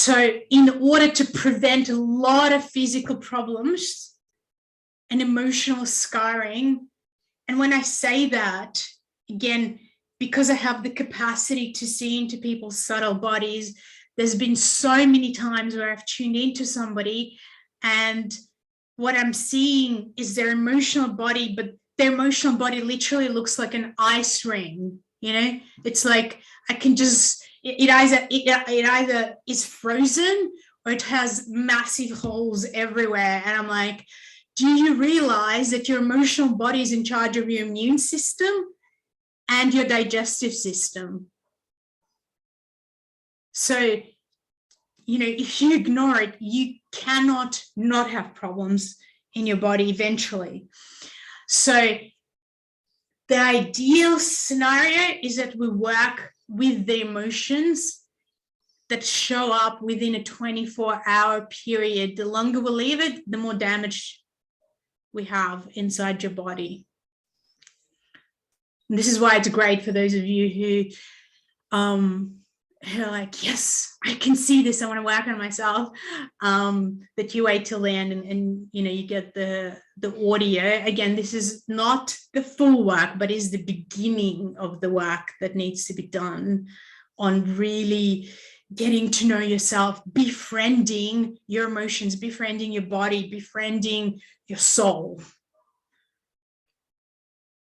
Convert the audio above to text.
So in order to prevent a lot of physical problems and emotional scarring, and when I say that, again, because I have the capacity to see into people's subtle bodies, there's been so many times where I've tuned into somebody and what I'm seeing is their emotional body, but their emotional body literally looks like an ice ring. You know, it's like I can just, it either is frozen or it has massive holes everywhere. And I'm like, do you realize that your emotional body is in charge of your immune system and your digestive system? So, you know, if you ignore it, you cannot not have problems in your body eventually. So the ideal scenario is that we work with the emotions that show up within a 24-hour period. The longer we leave it, the more damage we have inside your body. And this is why it's great for those of you who are like, yes, I can see this, I want to work on myself, that you wait till the end and you know, you get the audio. Again, this is not the full work, but is the beginning of the work that needs to be done on really getting to know yourself, befriending your emotions, befriending your body, befriending your soul.